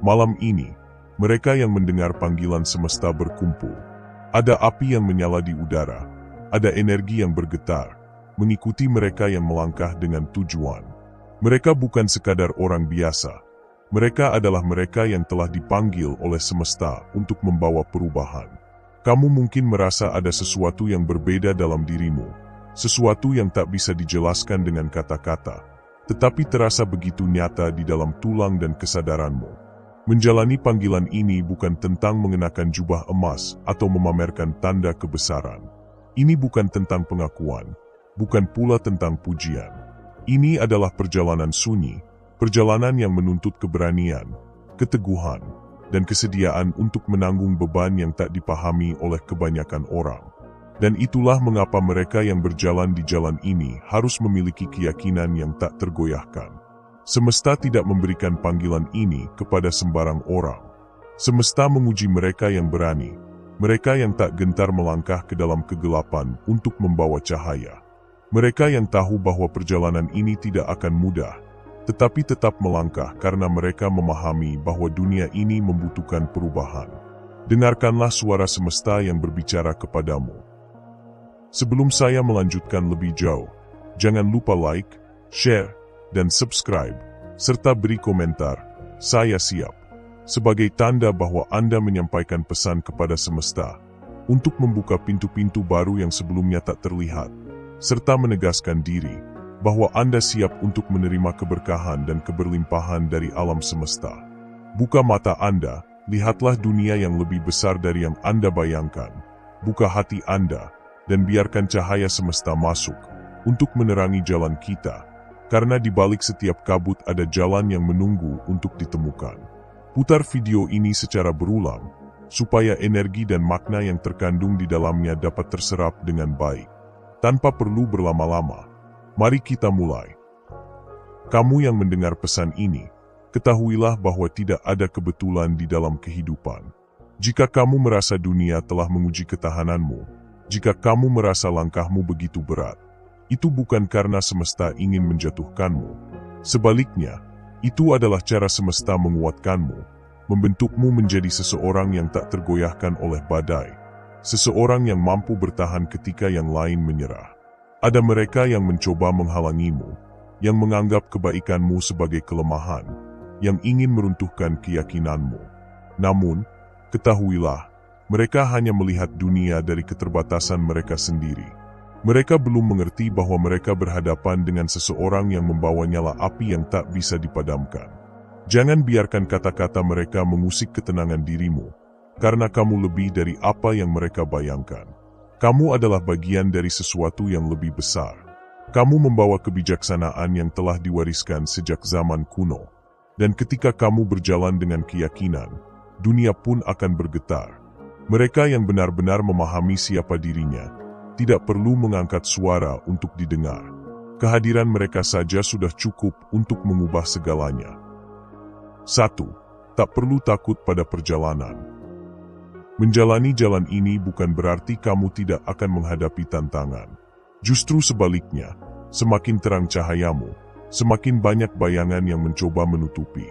Malam ini, mereka yang mendengar panggilan semesta berkumpul. Ada api yang menyala di udara, ada energi yang bergetar, mengikuti mereka yang melangkah dengan tujuan. Mereka bukan sekadar orang biasa. Mereka adalah mereka yang telah dipanggil oleh semesta untuk membawa perubahan. Kamu mungkin merasa ada sesuatu yang berbeda dalam dirimu, sesuatu yang tak bisa dijelaskan dengan kata-kata, tetapi terasa begitu nyata di dalam tulang dan kesadaranmu. Menjalani panggilan ini bukan tentang mengenakan jubah emas atau memamerkan tanda kebesaran. Ini bukan tentang pengakuan, bukan pula tentang pujian. Ini adalah perjalanan sunyi, perjalanan yang menuntut keberanian, keteguhan, dan kesediaan untuk menanggung beban yang tak dipahami oleh kebanyakan orang. Dan itulah mengapa mereka yang berjalan di jalan ini harus memiliki keyakinan yang tak tergoyahkan. Semesta tidak memberikan panggilan ini kepada sembarang orang. Semesta menguji mereka yang berani, mereka yang tak gentar melangkah ke dalam kegelapan untuk membawa cahaya. Mereka yang tahu bahwa perjalanan ini tidak akan mudah, tetapi tetap melangkah karena mereka memahami bahwa dunia ini membutuhkan perubahan. Dengarkanlah suara semesta yang berbicara kepadamu. Sebelum saya melanjutkan lebih jauh, jangan lupa like, share, dan subscribe, serta beri komentar, saya siap, sebagai tanda bahwa Anda menyampaikan pesan kepada semesta, untuk membuka pintu-pintu baru yang sebelumnya tak terlihat, serta menegaskan diri, bahwa Anda siap untuk menerima keberkahan dan keberlimpahan dari alam semesta. Buka mata Anda, lihatlah dunia yang lebih besar dari yang Anda bayangkan. Buka hati Anda, dan biarkan cahaya semesta masuk, untuk menerangi jalan kita. Karena di balik setiap kabut ada jalan yang menunggu untuk ditemukan. Putar video ini secara berulang, supaya energi dan makna yang terkandung di dalamnya dapat terserap dengan baik. Tanpa perlu berlama-lama, mari kita mulai. Kamu yang mendengar pesan ini, ketahuilah bahwa tidak ada kebetulan di dalam kehidupan. Jika kamu merasa dunia telah menguji ketahananmu, jika kamu merasa langkahmu begitu berat, itu bukan karena semesta ingin menjatuhkanmu. Sebaliknya, itu adalah cara semesta menguatkanmu, membentukmu menjadi seseorang yang tak tergoyahkan oleh badai, seseorang yang mampu bertahan ketika yang lain menyerah. Ada mereka yang mencoba menghalangimu, yang menganggap kebaikanmu sebagai kelemahan, yang ingin meruntuhkan keyakinanmu. Namun, ketahuilah, mereka hanya melihat dunia dari keterbatasan mereka sendiri. Mereka belum mengerti bahwa mereka berhadapan dengan seseorang yang membawa nyala api yang tak bisa dipadamkan. Jangan biarkan kata-kata mereka mengusik ketenangan dirimu, karena kamu lebih dari apa yang mereka bayangkan. Kamu adalah bagian dari sesuatu yang lebih besar. Kamu membawa kebijaksanaan yang telah diwariskan sejak zaman kuno. Dan ketika kamu berjalan dengan keyakinan, dunia pun akan bergetar. Mereka yang benar-benar memahami siapa dirinya, tidak perlu mengangkat suara untuk didengar. Kehadiran mereka saja sudah cukup untuk mengubah segalanya. 1. Tak perlu takut pada perjalanan. Menjalani jalan ini bukan berarti kamu tidak akan menghadapi tantangan. Justru sebaliknya, semakin terang cahayamu, semakin banyak bayangan yang mencoba menutupi.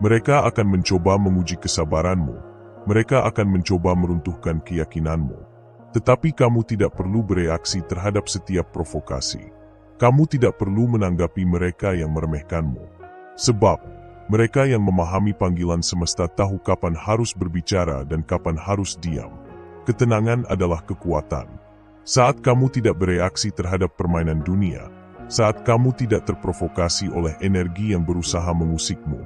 Mereka akan mencoba menguji kesabaranmu, mereka akan mencoba meruntuhkan keyakinanmu. Tetapi kamu tidak perlu bereaksi terhadap setiap provokasi. Kamu tidak perlu menanggapi mereka yang meremehkanmu. Sebab, mereka yang memahami panggilan semesta tahu kapan harus berbicara dan kapan harus diam. Ketenangan adalah kekuatan. Saat kamu tidak bereaksi terhadap permainan dunia, saat kamu tidak terprovokasi oleh energi yang berusaha mengusikmu,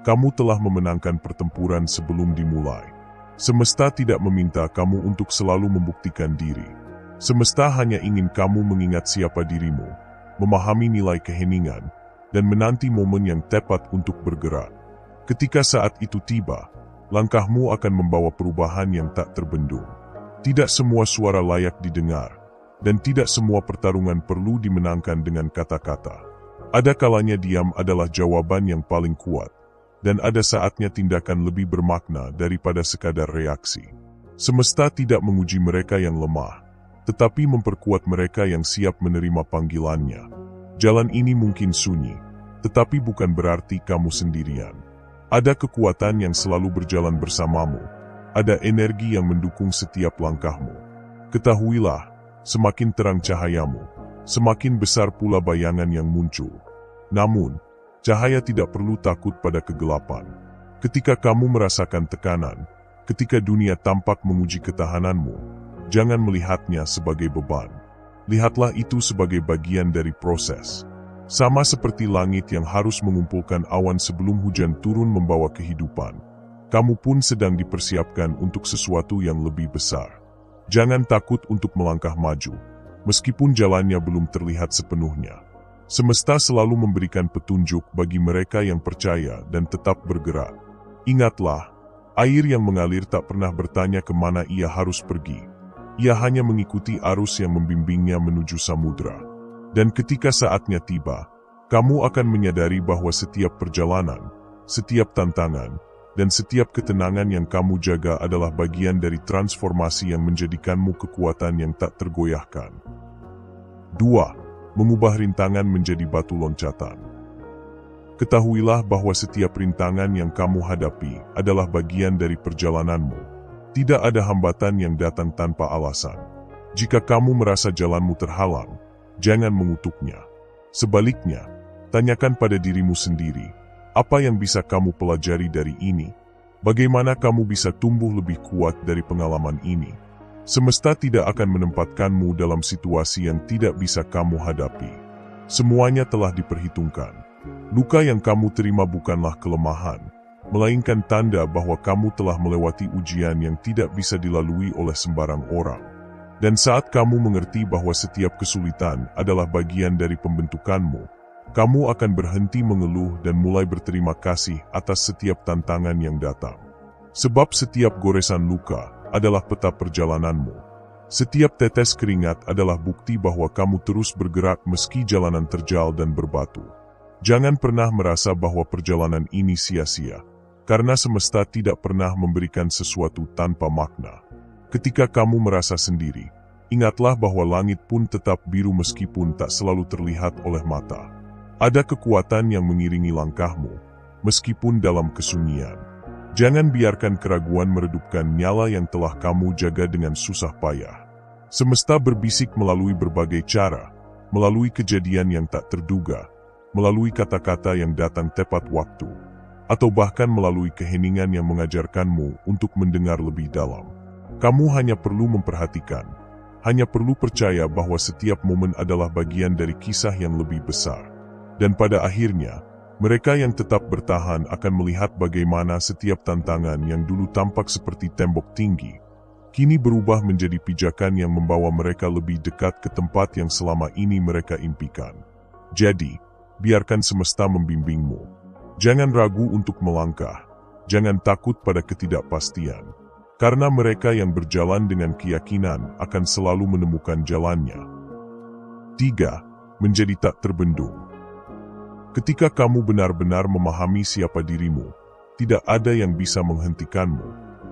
kamu telah memenangkan pertempuran sebelum dimulai. Semesta tidak meminta kamu untuk selalu membuktikan diri. Semesta hanya ingin kamu mengingat siapa dirimu, memahami nilai keheningan, dan menanti momen yang tepat untuk bergerak. Ketika saat itu tiba, langkahmu akan membawa perubahan yang tak terbendung. Tidak semua suara layak didengar, dan tidak semua pertarungan perlu dimenangkan dengan kata-kata. Ada kalanya diam adalah jawaban yang paling kuat. Dan ada saatnya tindakan lebih bermakna daripada sekadar reaksi. Semesta tidak menguji mereka yang lemah, tetapi memperkuat mereka yang siap menerima panggilannya. Jalan ini mungkin sunyi, tetapi bukan berarti kamu sendirian. Ada kekuatan yang selalu berjalan bersamamu. Ada energi yang mendukung setiap langkahmu. Ketahuilah, semakin terang cahayamu, semakin besar pula bayangan yang muncul. Namun, cahaya tidak perlu takut pada kegelapan. Ketika kamu merasakan tekanan, ketika dunia tampak menguji ketahananmu, jangan melihatnya sebagai beban. Lihatlah itu sebagai bagian dari proses. Sama seperti langit yang harus mengumpulkan awan sebelum hujan turun membawa kehidupan, kamu pun sedang dipersiapkan untuk sesuatu yang lebih besar. Jangan takut untuk melangkah maju, meskipun jalannya belum terlihat sepenuhnya. Semesta selalu memberikan petunjuk bagi mereka yang percaya dan tetap bergerak. Ingatlah, air yang mengalir tak pernah bertanya kemana ia harus pergi. Ia hanya mengikuti arus yang membimbingnya menuju samudra. Dan ketika saatnya tiba, kamu akan menyadari bahwa setiap perjalanan, setiap tantangan, dan setiap ketenangan yang kamu jaga adalah bagian dari transformasi yang menjadikanmu kekuatan yang tak tergoyahkan. 2. Mengubah rintangan menjadi batu loncatan. Ketahuilah bahwa setiap rintangan yang kamu hadapi adalah bagian dari perjalananmu. Tidak ada hambatan yang datang tanpa alasan. Jika kamu merasa jalanmu terhalang, jangan mengutuknya. Sebaliknya, tanyakan pada dirimu sendiri, apa yang bisa kamu pelajari dari ini? Bagaimana kamu bisa tumbuh lebih kuat dari pengalaman ini? Semesta tidak akan menempatkanmu dalam situasi yang tidak bisa kamu hadapi. Semuanya telah diperhitungkan. Luka yang kamu terima bukanlah kelemahan, melainkan tanda bahwa kamu telah melewati ujian yang tidak bisa dilalui oleh sembarang orang. Dan saat kamu mengerti bahwa setiap kesulitan adalah bagian dari pembentukanmu, kamu akan berhenti mengeluh dan mulai berterima kasih atas setiap tantangan yang datang. Sebab setiap goresan luka adalah peta perjalananmu. Setiap tetes keringat adalah bukti bahwa kamu terus bergerak meski jalanan terjal dan berbatu. Jangan pernah merasa bahwa perjalanan ini sia-sia, karena semesta tidak pernah memberikan sesuatu tanpa makna. Ketika kamu merasa sendiri, ingatlah bahwa langit pun tetap biru meskipun tak selalu terlihat oleh mata. Ada kekuatan yang mengiringi langkahmu, meskipun dalam kesunyian. Jangan biarkan keraguan meredupkan nyala yang telah kamu jaga dengan susah payah. Semesta berbisik melalui berbagai cara, melalui kejadian yang tak terduga, melalui kata-kata yang datang tepat waktu, atau bahkan melalui keheningan yang mengajarkanmu untuk mendengar lebih dalam. Kamu hanya perlu memperhatikan, hanya perlu percaya bahwa setiap momen adalah bagian dari kisah yang lebih besar. Dan pada akhirnya, mereka yang tetap bertahan akan melihat bagaimana setiap tantangan yang dulu tampak seperti tembok tinggi, kini berubah menjadi pijakan yang membawa mereka lebih dekat ke tempat yang selama ini mereka impikan. Jadi, biarkan semesta membimbingmu. Jangan ragu untuk melangkah. Jangan takut pada ketidakpastian. Karena mereka yang berjalan dengan keyakinan akan selalu menemukan jalannya. 3. Menjadi tak terbendung. Ketika kamu benar-benar memahami siapa dirimu, tidak ada yang bisa menghentikanmu.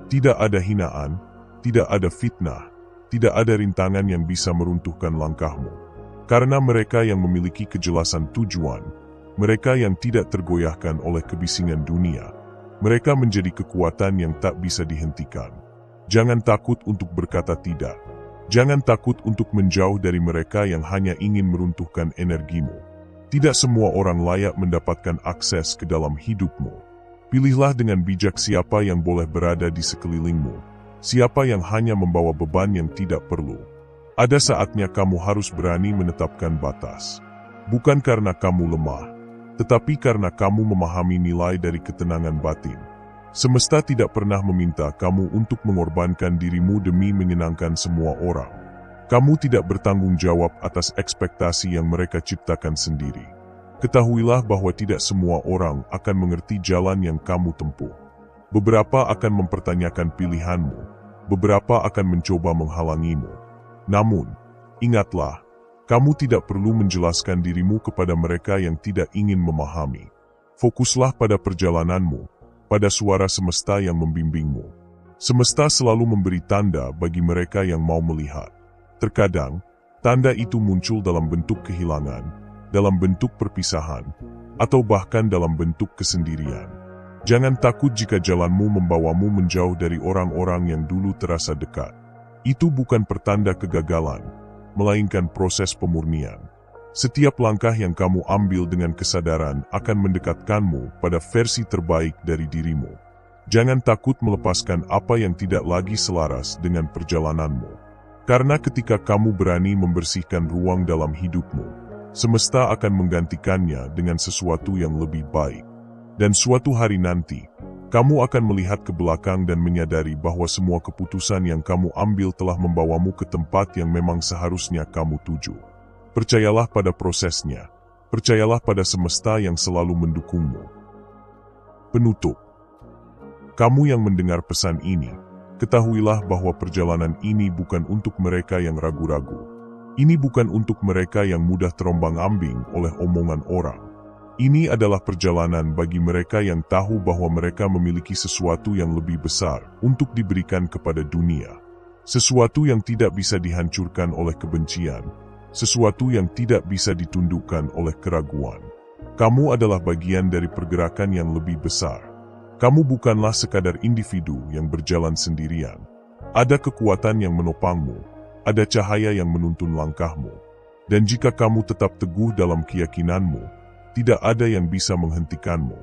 Tidak ada hinaan, tidak ada fitnah, tidak ada rintangan yang bisa meruntuhkan langkahmu. Karena mereka yang memiliki kejelasan tujuan, mereka yang tidak tergoyahkan oleh kebisingan dunia, mereka menjadi kekuatan yang tak bisa dihentikan. Jangan takut untuk berkata tidak. Jangan takut untuk menjauh dari mereka yang hanya ingin meruntuhkan energimu. Tidak semua orang layak mendapatkan akses ke dalam hidupmu. Pilihlah dengan bijak siapa yang boleh berada di sekelilingmu, siapa yang hanya membawa beban yang tidak perlu. Ada saatnya kamu harus berani menetapkan batas. Bukan karena kamu lemah, tetapi karena kamu memahami nilai dari ketenangan batin. Semesta tidak pernah meminta kamu untuk mengorbankan dirimu demi menyenangkan semua orang. Kamu tidak bertanggung jawab atas ekspektasi yang mereka ciptakan sendiri. Ketahuilah bahwa tidak semua orang akan mengerti jalan yang kamu tempuh. Beberapa akan mempertanyakan pilihanmu, beberapa akan mencoba menghalangimu. Namun, ingatlah, kamu tidak perlu menjelaskan dirimu kepada mereka yang tidak ingin memahami. Fokuslah pada perjalananmu, pada suara semesta yang membimbingmu. Semesta selalu memberi tanda bagi mereka yang mau melihat. Terkadang, tanda itu muncul dalam bentuk kehilangan, dalam bentuk perpisahan, atau bahkan dalam bentuk kesendirian. Jangan takut jika jalanmu membawamu menjauh dari orang-orang yang dulu terasa dekat. Itu bukan pertanda kegagalan, melainkan proses pemurnian. Setiap langkah yang kamu ambil dengan kesadaran akan mendekatkanmu pada versi terbaik dari dirimu. Jangan takut melepaskan apa yang tidak lagi selaras dengan perjalananmu. Karena ketika kamu berani membersihkan ruang dalam hidupmu, semesta akan menggantikannya dengan sesuatu yang lebih baik. Dan suatu hari nanti, kamu akan melihat ke belakang dan menyadari bahwa semua keputusan yang kamu ambil telah membawamu ke tempat yang memang seharusnya kamu tuju. Percayalah pada prosesnya. Percayalah pada semesta yang selalu mendukungmu. Penutup. Kamu yang mendengar pesan ini, ketahuilah bahwa perjalanan ini bukan untuk mereka yang ragu-ragu. Ini bukan untuk mereka yang mudah terombang-ambing oleh omongan orang. Ini adalah perjalanan bagi mereka yang tahu bahwa mereka memiliki sesuatu yang lebih besar untuk diberikan kepada dunia. Sesuatu yang tidak bisa dihancurkan oleh kebencian, sesuatu yang tidak bisa ditundukkan oleh keraguan. Kamu adalah bagian dari pergerakan yang lebih besar. Kamu bukanlah sekadar individu yang berjalan sendirian. Ada kekuatan yang menopangmu, ada cahaya yang menuntun langkahmu. Dan jika kamu tetap teguh dalam keyakinanmu, tidak ada yang bisa menghentikanmu.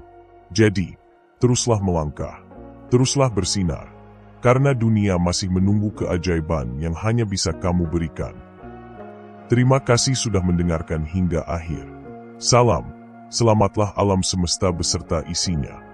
Jadi, teruslah melangkah, teruslah bersinar, karena dunia masih menunggu keajaiban yang hanya bisa kamu berikan. Terima kasih sudah mendengarkan hingga akhir. Salam, selamatlah alam semesta beserta isinya.